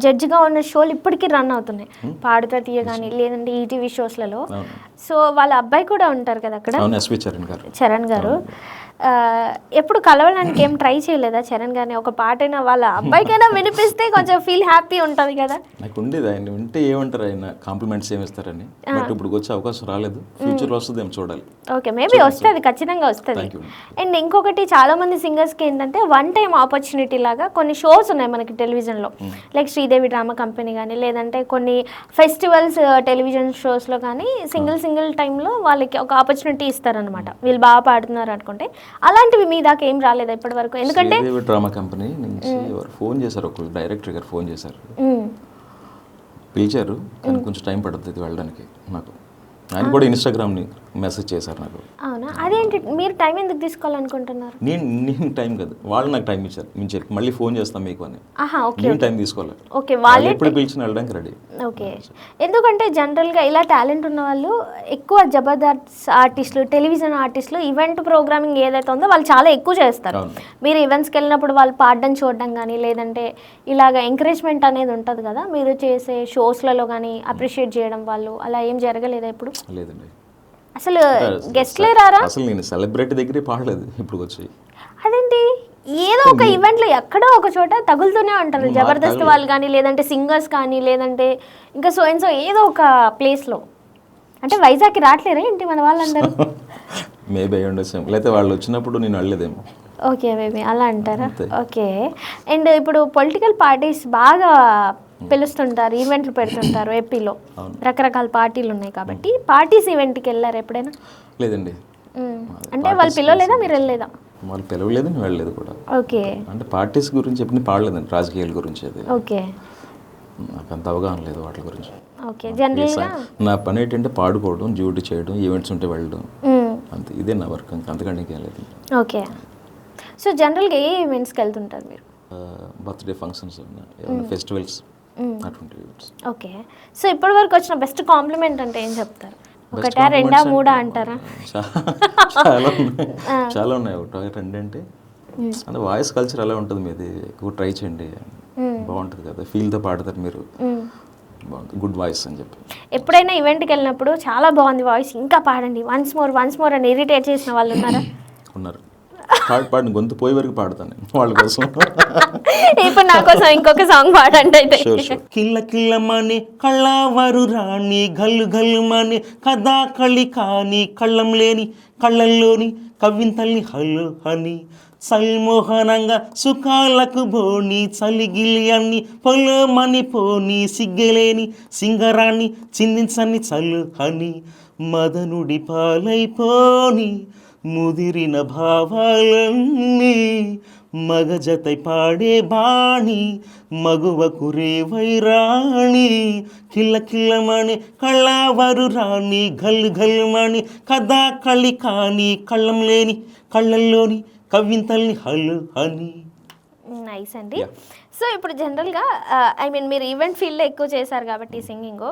C: జడ్జిగా ఉన్న షోలు ఇప్పటికీ రన్ అవుతున్నాయి, పాడుతా తీయ కానీ లేదంటే ఈటీవీ షోస్లలో. సో వాళ్ళ అబ్బాయి కూడా ఉంటారు కదా అక్కడ,
A: అవును, ఎస్వి చరణ్ గారు.
C: చరణ్ గారు. ఎప్పుడు కలవడానికి ఏం ట్రై చేయలేదా చరణ్ గారిని? ఒక పాటైనా వాళ్ళ అబ్బాయికైనా వినిపిస్తే కొంచెం ఫీల్ హ్యాపీ ఉంటుంది కదా.
A: నాకు ఉండేది, ఆయన వింటే ఏమంటారు, ఆయన కాంప్లిమెంట్స్ ఏమిస్తారని. బట్ ఇప్పుడు వచ్చే అవకాశం రాలేదు, ఫ్యూచర్లో వస్తుంది ఏమో చూడాలి.
C: ఓకే, మేబీ వస్తుంది, ఖచ్చితంగా వస్తుంది. అండ్ ఇంకొకటి చాలా మంది సింగర్స్కి ఏంటంటే వన్ టైం ఆపర్చునిటీ లాగా కొన్ని షోస్ ఉన్నాయి మనకి టెలివిజన్లో, లైక్ శ్రీదేవి డ్రామా కంపెనీ కానీ లేదంటే కొన్ని ఫెస్టివల్స్ టెలివిజన్ షోస్లో కానీ సింగిల్ టైంలో వాళ్ళకి ఒక ఆపర్చునిటీ ఇస్తారనమాట, వీళ్ళు బాగా పాడుతున్నారు అనుకుంటే. అలాంటివి మీ దాకా ఏం రాలేదా ఇప్పటి వరకు? ఎందుకంటే
A: డ్రామా కంపెనీ నుంచి ఫోన్ చేశారు, ఒక డైరెక్టర్ గారు ఫోన్ చేశారు, పిలిచారు, కానీ కొంచెం టైం పడుతుంది వెళ్ళడానికి. నాకు ఆయన కూడా ఇన్స్టాగ్రామ్ని మెసేజ్ చేశారు నాకు.
C: అవునా, అదేంటి మీరు టైం ఎందుకు తీసుకోవాలనుకుంటున్నారు?
A: నేను టైం కాదు, వాళ్ళు నాకు టైం ఇచ్చారు, మేము చెప్పి మళ్ళీ ఫోన్ చేస్తాం మీకు అని. నేను టైం తీసుకోవాలి.
C: ఓకే, వాళ్ళు
A: ఎప్పుడు పిలిచిన వెళ్ళడానికి రెడీ.
C: ఓకే, ఎందుకంటే జనరల్గా ఇలా టాలెంట్ ఉన్న వాళ్ళు ఎక్కువ జబర్దస్త్ ఆర్టిస్టులు, టెలివిజన్ ఆర్టిస్టులు, ఈవెంట్ ప్రోగ్రామింగ్ ఏదైతే ఉందో వాళ్ళు చాలా ఎక్కువ చేస్తారు. మీరు ఈవెంట్స్కి వెళ్ళినప్పుడు వాళ్ళు పాడడం చూడడం కానీ లేదంటే ఇలాగ ఎంకరేజ్మెంట్ అనేది ఉంటుంది కదా, మీరు చేసే షోస్లలో కానీ అప్రిషియేట్ చేయడం వాళ్ళు అలా ఏం జరగలేదా ఇప్పుడు?
A: లేదండి,
C: అసలు గెస్ట్లే రారా?
A: అసలు నేను సెలబ్రిటీ దగ్గరే పాడలేదు ఇప్పుడు వచ్చి.
C: అదేంటి, ఏదో ఒక ఈవెంట్లో ఎక్కడో ఒక చోట తగులుతూనే ఉంటారు జబర్దస్త్ వాళ్ళు కానీ లేదంటే సింగర్స్ కానీ లేదంటే ఇంకా సో అండ్ సో ఏదో ఒక ప్లేస్లో. అంటే వైజాగ్కి రావట్లేరా ఏంటి మన వాళ్ళందరూ?
A: మేబీ అయ్యి ఉండొచ్చు, లేకపోతే వాళ్ళు వచ్చినప్పుడు నేను వెళ్ళలేదేమో.
C: ఓకే, మేబీ అలా అంటారా? ఓకే. అండ్ ఇప్పుడు పొలిటికల్ పార్టీస్ బాగా పిలుస్తుంటారు, ఈవెంట్లు పెడుతుంటారు ఏపీలో, రకరకాల పార్టీలు ఉన్నాయి కాబట్టి. పార్టీస్ ఈవెంట్కి వెళ్ళారు ఎప్పుడైనా?
A: లేదండి.
C: అంటే వాళ్ళు పిలవలేదా, మీరు వెళ్ళలేదా?
A: వాళ్ళు పిలవలేదు, నేను వెళ్ళలేదు కూడా.
C: ఓకే,
A: అంటే పార్టీస్ గురించి ఎప్పుడు పాడలేదండి, రాజకీయాల గురించి. అది
C: ఓకే,
A: నాకు అంత అవగాహన లేదు వాటి గురించి.
C: ఓకే. జనరల్గా
A: నా పని ఏంటంటే పాడుకోవడం, డ్యూటీ చేయడం, ఈవెంట్స్ ఉంటే వెళ్ళడం, అంతే, ఇదే నా వర్క్. అంతకంటే ఇంకేం లేదు.
C: ఓకే. సో జనరల్గా ఏ ఈవెంట్స్కి వెళ్తుంటారు మీరు?
A: బర్త్డే ఫంక్షన్స్, ఫెస్టివల్స్, అటువంటి ఈవెంట్స్.
C: ఓకే. సో ఇప్పటి వరకు వచ్చిన బెస్ట్ కాంప్లిమెంట్ అంటే ఏం చెప్తారు? ఒకటా, రెండా, మూడా అంటారా?
A: చాలా ఉన్నాయి. ఒకటి రెండు అంటే వాయిస్ కల్చర్ అలా ఉంటుంది మీది, ఎక్కువ ట్రై చేయండి, బాగుంటుంది కదా, ఫీల్తో పాడతారు మీరు, బాగుంటుంది, గుడ్ వాయిస్ అని చెప్పి.
C: ఎప్పుడైనా ఈవెంట్కి వెళ్ళినప్పుడు చాలా బాగుంది వాయిస్, ఇంకా పాడండి, వన్స్ మోర్ అని ఇరిటేట్ చేసిన వాళ్ళు ఉన్నారా?
A: ఉన్నారు. పాడిన గొంతు పోయే వరకు పాడతాను వాళ్ళ కోసం.
C: ఇప్పుడు నా కోసం ఇంకొక సాంగ్ పాడండి అయితే.
A: కిల్ల కిల్లమని కళ్ళవారు రాణి, గల్లు గల్లుమని కథా కళి కాని, కళ్ళం లేని కళ్ళల్లోని కవింతల్ని హల్లు అని, సల్మోహనంగా సుఖాలకు బోని, చలిగిలి అన్ని పొలమని పోని, సిగ్గలేని సింగరాన్ని చిందించని చల్లు అని, మదనుడి పాలైపోని ముదిరిన భావాలన్నీ, మగజతై పాడే బాణి, మగువకు రేవై రాణి, కిల్ల కిల్లమని కళ్ళవారు రాణి, గల్లు గల్లుమని కథా కళి కాని, కళ్ళం లేని కళ్ళల్లోని కవింతల్ని హల్లు అని.
C: నైస్ అండి. సో ఇప్పుడు జనరల్గా మీరు ఈవెంట్ ఫీల్డ్లో ఎక్కువ చేశారు కాబట్టి సింగింగ్,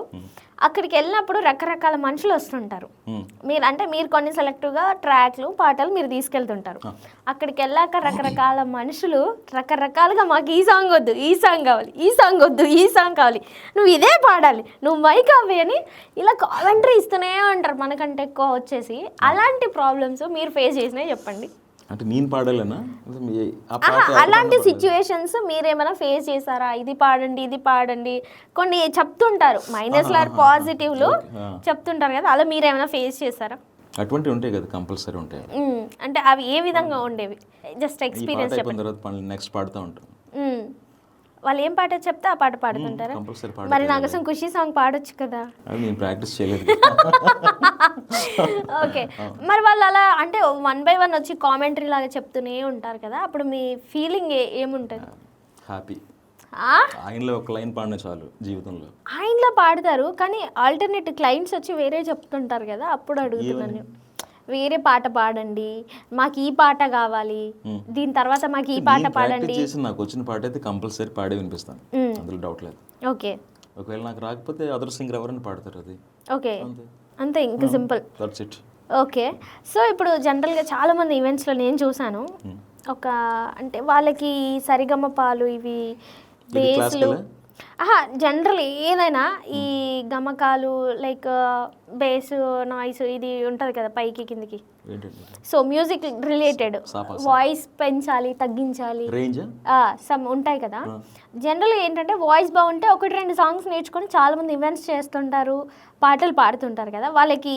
C: అక్కడికి వెళ్ళినప్పుడు రకరకాల మనుషులు వస్తుంటారు. మీరు కొన్ని సెలెక్టివ్గా ట్రాక్లు, పాటలు మీరు తీసుకెళ్తుంటారు. అక్కడికి వెళ్ళాక రకరకాల మనుషులు రకరకాలుగా మాకు ఈ సాంగ్ వద్దు, ఈ సాంగ్ కావాలి, ఈ సాంగ్ వద్దు, ఈ సాంగ్ కావాలి, నువ్వు ఇదే పాడాలి, నువ్వు మైక్ అవ్వి అని ఇలా కామెంటరీ ఇస్తూనే ఉంటారు మనకంటే ఎక్కువ వచ్చేసి. అలాంటి ప్రాబ్లమ్స్ మీరు ఫేస్ చేసినాయి చెప్పండి.
A: అంటే నేను పాడాలనా?
C: అలాంటి సిచ్యువేషన్స్ మీరేమైనా ఫేస్ చేశారా? ఇది పాడండి, ఇది పాడండి, కొన్ని చెప్తుంటారు మైనస్లు ఆర్ పాజిటివ్లు చెప్తుంటారు కదా, అలా మీరేమైనా ఫేస్ చేశారా?
A: అటువంటివి ఉంటాయి కదా, కంపల్సరీ ఉంటాయి.
C: అంటే అవి ఏ విధంగా ఉండేవి? జస్ట్ ఎక్స్పీరియన్స్
A: చెప్పండి. నెక్స్ట్ పాడుతూ ఉంటాం,
C: వాళ్ళు ఏం పాట చెప్తే ఆ పాట పాడుతుంటారా? మరి నా కోసం ఖుషి సాంగ్ పాడొచ్చు కదా.
A: నేను ప్రాక్టీస్ చేయలేదు.
C: ఓకే, మరి వాళ్ళు అలా అంటే 1 by 1 వచ్చి కామెంటరీ లాగా చెప్తూనే ఉంటారు కదా, అప్పుడు మీ ఫీలింగ్ ఏముంటుంది?
A: హ్యాపీ. ఆయనలో ఒక లైన్ పాడిన చాలు జీవితంలో.
C: ఆయనలో పాడతారు కానీ ఆల్టర్నేట్ క్లయింట్స్ వచ్చి వేరే చెప్తుంటారు కదా, అప్పుడు అడుగుతున్నాను, వేరే పాట పాడండి, మాకు ఈ పాట కావాలి, దీని తర్వాత మాకు ఈ పాట పాడండి.
A: నాకు వచ్చిన పాట అయితే కంపల్సరీ పాడే వినిపిస్తాను, అందులో డౌట్ లేదు.
C: ఓకే,
A: ఒకవేళ నాకు రాకపోతే అదర్ సింగర్ ఎవరైనా పాడతారు, అది
C: ఓకే, అంతే, ఇంకా simple.
A: That's it.
C: Okay. So ఇప్పుడు జనరల్గా చాలామంది ఈవెంట్స్లో నేను చూసాను, ఒక అంటే వాళ్ళకి సరిగమ పాలు ఇవి బేస్లు జనరల్ ఏదైనా ఈ గమకాలు లైక్ బేస్ నాయిస్ ఇది ఉంటుంది కదా పైకి కిందికి. సో మ్యూజిక్ రిలేటెడ్ వాయిస్ పెంచాలి తగ్గించాలి సమ్ ఉంటాయి కదా. జనరల్గా ఏంటంటే వాయిస్ బాగుంటే 1-2 సాంగ్స్ నేర్చుకొని చాలామంది ఈవెంట్స్ చేస్తుంటారు, పాటలు పాడుతుంటారు కదా. వాళ్ళకి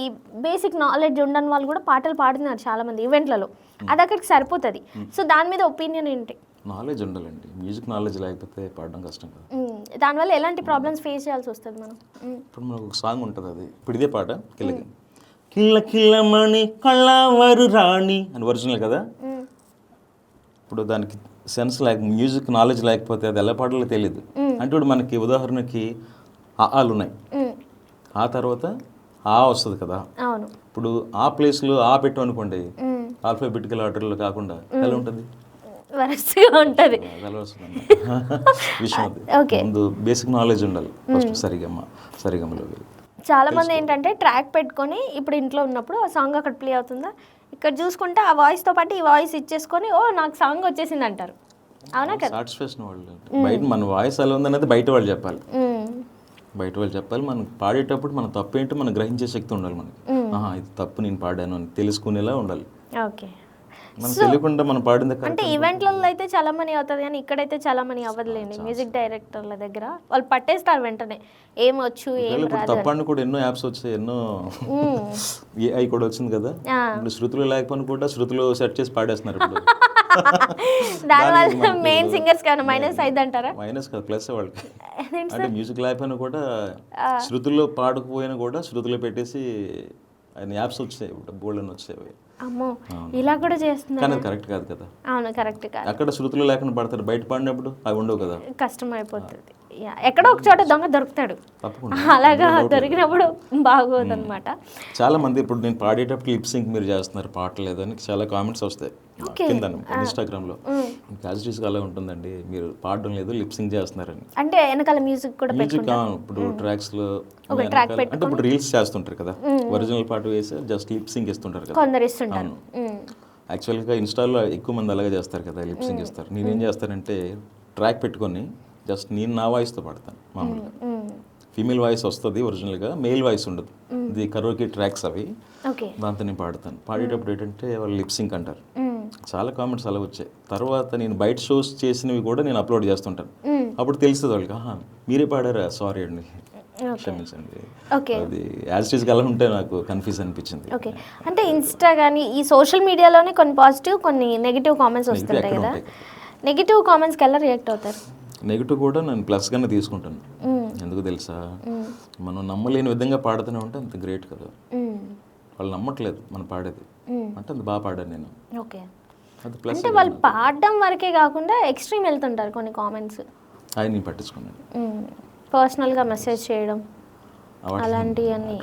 C: బేసిక్ నాలెడ్జ్ ఉండని వాళ్ళు కూడా పాటలు పాడుతున్నారు చాలామంది ఈవెంట్లలో. అది అక్కడికి సరిపోతుంది. సో దాని మీద ఒపీనియన్ ఏంటి?
A: నాలెడ్జ్ ఉండాలండి, మ్యూజిక్ నాలెడ్జ్ లేకపోతే పాడడం కష్టం కదా.
C: దానివల్ల ఎలాంటి ప్రాబ్లమ్స్ ఫేస్ చేయాల్సి వస్తుంది మనం?
A: ఇప్పుడు మనకు ఒక సాంగ్ ఉంటుంది, అది ఇప్పుడు ఇదే పాట కిల్లకి కిల్ల కిల్లమణి కళ్ళవారు రాణి అని ఒరిజినల్ కదా. ఇప్పుడు దానికి సెన్స్ లేక మ్యూజిక్ నాలెడ్జ్ లేకపోతే అది ఎలా పాడాలో తెలియదు. అంటే ఇప్పుడు మనకి ఉదాహరణకి ఆలు ఉన్నాయి, ఆ తర్వాత ఆ వస్తుంది కదా. ఇప్పుడు ఆ ప్లేస్లో ఆ పెట్టు అనుకోండి, ఆల్ఫాబెటికల్ ఆర్డర్లో కాకుండా ఎలా ఉంటుంది?
C: వరసగా ఉంటుంది
A: విషయం. అది ముందు బేసిక్ నాలెడ్జ్ ఉండాలి ఫస్ట్. సరిగమలో
C: చాలా మంది ఏంటంటే ట్రాక్ పెట్టుకొని ఇప్పుడు ఇంట్లో ఉన్నప్పుడు ఆ సాంగ్ అక్కడ ప్లే అవుతుందా, ఇక్కడ చూసుకుంటే ఆ వాయిస్తో పాటు ఈ వాయిస్ ఇచ్చేసుకొని ఓ నాకు సాంగ్ వచ్చేసింది అంటారు. అవునా కదా?
A: సాటిస్ఫాక్షన్ వాళ్ళు బయట మన వాయిస్ ఎలా ఉందనేది బయట వాళ్ళు చెప్పాలి. మనం పాడేటప్పుడు మన తప్పు ఏంటో మనం గ్రహించే శక్తి ఉండాలి మనకి. ఇది తప్పు నేను పాడాను అని తెలుసుకునేలా ఉండాలి.
C: ఓకే,
A: మనం తెలియకుండా మనం పాడింది
C: అంటే ఈవెంట్లలో అయితే చాలా మనీ అవుతుంది కానీ ఇక్కడైతే చాలా మనీ అవ్వదులేండి. మ్యూజిక్ డైరెక్టర్ల దగ్గర వాళ్ళు పట్టేస్తారు వెంటనే ఏమొచ్చు ఏం రాదు.
A: తప్పని కూడా ఎన్నో యాప్స్ వచ్చాయి, ఎన్నో ఏఐ కూడా వచ్చింది కదా. ఇప్పుడు శృతులు లేకపోయినా కూడా శృతులు సెట్ చేసి పాడేస్తున్నారు ఇప్పుడు.
C: దానివల్ల మెయిన్ సింగర్స్ కానీ మైనస్ అయింది అంటారా?
A: మైనస్ కాదు, ప్లస్ వాళ్ళకి. అంటే మ్యూజిక్ లేకపోయినా కూడా శృతుల్లో పాడకపోయినా కూడా శృతులు పెట్టేసి యాప్స్ వచ్చాయి, బోల్డ్ అని వచ్చాయి.
C: అమ్మో, ఇలా కూడా చేస్తున్నారు.
A: కానీ కరెక్ట్ కాదు కదా.
C: అవును, కరెక్ట్ కాదు.
A: అక్కడ శృతులు లేకుండా పడతారు, బయట పాడినప్పుడు అవి ఉండవు కదా,
C: కష్టం అయిపోతుంది. ఎక్కడో ఒక చోట దొంగ దొరుకుతాడు, అలాగా దొరికినప్పుడు బాగోదు అనమాట.
A: చాలా మంది ఇప్పుడు నేను పాడేటప్పుడు లిప్ సింక్ మీరు చేస్తున్నారు పాట లేదని చాలా కామెంట్స్ వస్తాయి కింద ఇన్స్టాగ్రామ్ లో. క్యాజిటీస్ అలా ఉంటుందండి, మీరు పాడడం లేదు లిప్ సింక్ చేస్తున్నారని.
C: అంటే వెనకాల మ్యూజిక్ కూడా
A: మ్యూజిక్ ఇప్పుడు ట్రాక్స్ లో అంటే ఇప్పుడు రీల్స్ చేస్తుంటారు కదా, ఒరిజినల్ పాట వేసి జస్ట్ లిప్ సింక్ ఇస్తుంటారు కదా
C: కొందరు ఇస్తుంటారు.
A: యాక్చువల్గా ఇన్స్టాలో ఎక్కువ మంది అలాగే చేస్తారు కదా, లిప్ సింక్ ఇస్తారు. నేనేం చేస్తానంటే ట్రాక్ పెట్టుకొని జస్ట్ నేను నా వాయిస్తో పాడతాను. మామూలుగా ఫీమేల్ వాయిస్ వస్తుంది ఒరిజినల్గా, మెయిల్ వాయిస్ ఉండదు. ఇది కరోకి ట్రాక్స్ అవి, దాంతో నేను పాడతాను. పాడేటప్పుడు ఏంటంటే వాళ్ళు లిప్ సింక్ అంటారు. చాలా కామెంట్స్ అలా వచ్చాయి. తర్వాత నేను బయట షోస్ చేసినవి కూడా నేను అప్లోడ్ చేస్తుంటాను. అప్పుడు తెలుస్తుంది వాళ్ళకి, మీరే పాడారా, సారీ అండి క్షమించండి. అది యాజ్ ఇట్ ఈస్ అలా ఉంటే నాకు కన్ఫ్యూజ్ అనిపించింది.
C: ఓకే, అంటే ఇన్స్టా కానీ ఈ సోషల్ మీడియాలోనే కొన్ని పాజిటివ్ కొన్ని నెగిటివ్ కామెంట్స్ వస్తుంటాయి కదా. నెగిటివ్ కామెంట్స్కి ఎలా రియాక్ట్ అవుతారు?
A: నెగిటివ్ కూడా నేను ప్లస్గానే తీసుకుంటాను. ఎందుకు తెలుసా, మనం నమ్మలేని విధంగా పాడుతూనే ఉంటే అంత గ్రేట్ కదా. వాళ్ళు నమ్మట్లేదు మనం పాడేది అంటే అంత బాగా పాడాను నేను.
C: ఓకే, అంటే వాళ్ళు పాడడం వరకే కాకుండా ఎక్స్ట్రీమ్ వెళ్తుంటారు కొన్ని కామెంట్స్.
A: అవి నేను పట్టించుకున్నాను.
C: పర్సనల్గా మెసేజ్ చేయడం అలాంటివన్నీ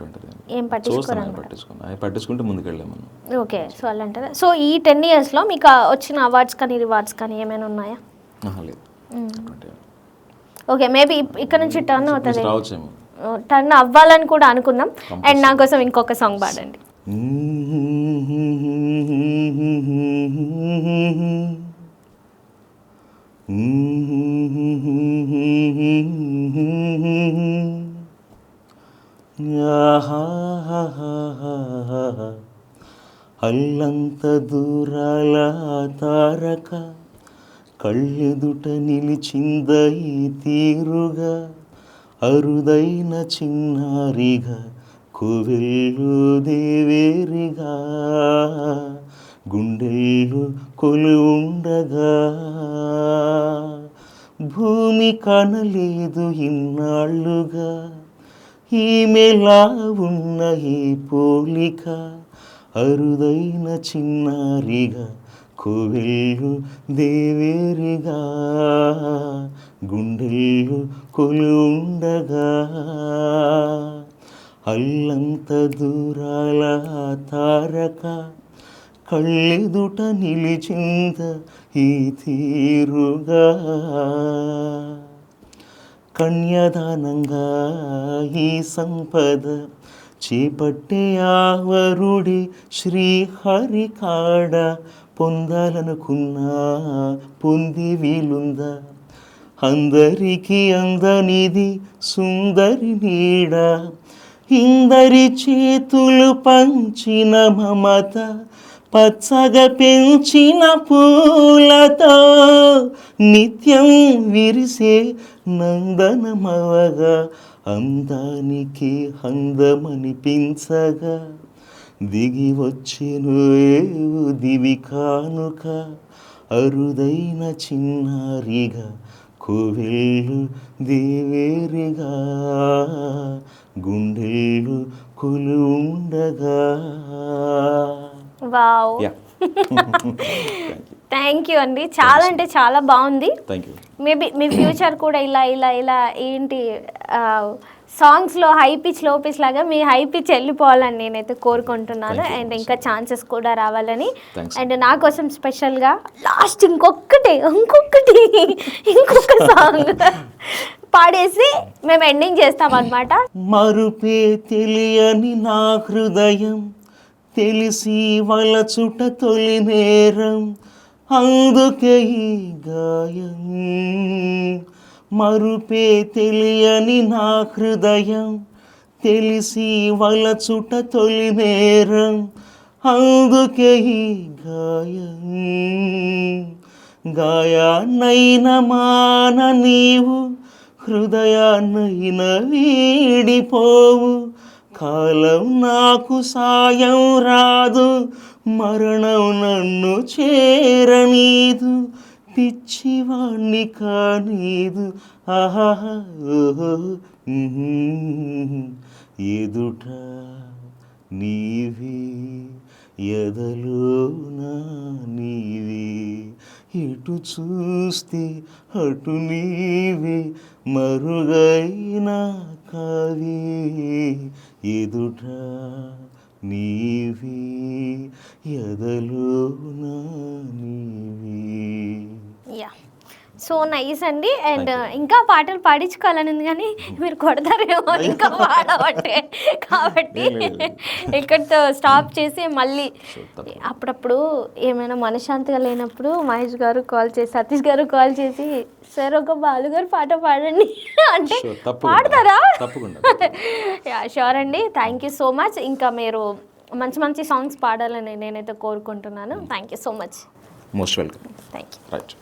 C: ఏం
A: పట్టించుకుంటే ముందుకెళ్ళాం మనం.
C: ఓకే, సో అలా అంటారా. సో ఈ 10 yearsలో మీకు వచ్చిన అవార్డ్స్ కానీ రివార్డ్స్ కానీ ఏమైనా ఉన్నాయా?
A: లేదు.
C: ఓకే, మేబీ ఇక్కడ నుంచి టర్న్ అవుతుంది, టర్న్ అవ్వాలని కూడా అనుకుందాం. అండ్ నా కోసం ఇంకొక సాంగ్ పాడండి.
A: అల్లంత దూరాల తారక కళ్ళెదుట నిలిచింద ఈ తీరుగా, అరుదైన చిన్నారిగా కోవెల్లు దేవేరిగా, గుండెల్లో కొలు ఉండగా భూమి కనలేదు ఇన్నాళ్ళుగా, ఈమెలా ఉన్న ఈ పోలిక, అరుదైన చిన్నారిగా కోవెల్లు దేవేరిగా, గుండెల్లో కొలు ఉండగా, అల్లంత దూరాల తారక కళ్ళెదుట నిలిచింద ఈ తీరుగా, కన్యాదానంగా ఈ సంపద చేపట్టే ఆవరుడి శ్రీహరి కాడ, పొందాలనుకున్నా పొంది వీలుందా, అందరికీ అందనిది సుందరి నీడ, ఇందరి చేతులు పంచిన మమత, పచ్చగా పెంచిన పూలతో నిత్యం విరిసే నందనమవగా, అందానికి అందమనిపించగా, దిగి వచ్చెను ఏవు దివి కానుక, అరుదైన చిన్నారిగా కోవెళ్ళు దేవేరిగా, గుండెళ్ళు కొలుండగా.
C: వావ్, థ్యాంక్ యూ అండి. చాలా అంటే చాలా బాగుంది.
A: Thank you.
C: Maybe me future కూడా ఇలా ఇలా ఇలా ఏంటి సాంగ్స్లో హై పిచ్ లో పిచ్ లాగా మీ హై పిచ్ వెళ్ళిపోవాలని నేనైతే కోరుకుంటున్నాను. అండ్ ఇంకా ఛాన్సెస్ కూడా రావాలని. అండ్ నా కోసం స్పెషల్గా లాస్ట్ ఇంకొక సాంగ్ పాడేసి మేము ఎండింగ్ చేస్తాం అన్నమాట.
A: మరుపే తెలియని నా హృదయం, తెలిసి వలచుట తొలి నేరం, అందుకే ఈ గాయం. మరుపే తెలియని నా హృదయం, తెలిసి వలచుట తొలి నేరం, అందుకే ఈ గాయం. గాయాన్నైన మాన నీవు, హృదయాన్నైన వీడిపోవు, కాలం నాకు సాయం రాదు, మరణం నన్ను చేరనీదు, పిచ్చివాణ్ణి కానీదు. ఆహా ఎదుట నీవే, ఎదలోన నీవే, ఎటు చూస్తే అటు నీవే, మరుగైనా కావే, ఎదుట నీవే, ఎదలోన నీవే.
C: యా, సో నైస్ అండి. అండ్ ఇంకా పాటలు పాడించుకోవాలని ఉంది కానీ మీరు కొడతారేమో ఇంకా పాడవంటే, కాబట్టి ఇక్కడితో స్టాప్ చేసి మళ్ళీ అప్పుడప్పుడు ఏమైనా మనశ్శాంతిగా లేనప్పుడు మహేష్ గారు కాల్ చేసి, సతీష్ గారు కాల్ చేసి, సార్ ఒక బాలు గారు పాట పాడండి అంటే పాడతారా? యా, షూర్ అండి. Thank you so much. ఇంకా మీరు మంచి మంచి సాంగ్స్ పాడాలని నేనైతే కోరుకుంటున్నాను. Thank you so much.
A: Most welcome.
C: Thank you.
A: Right.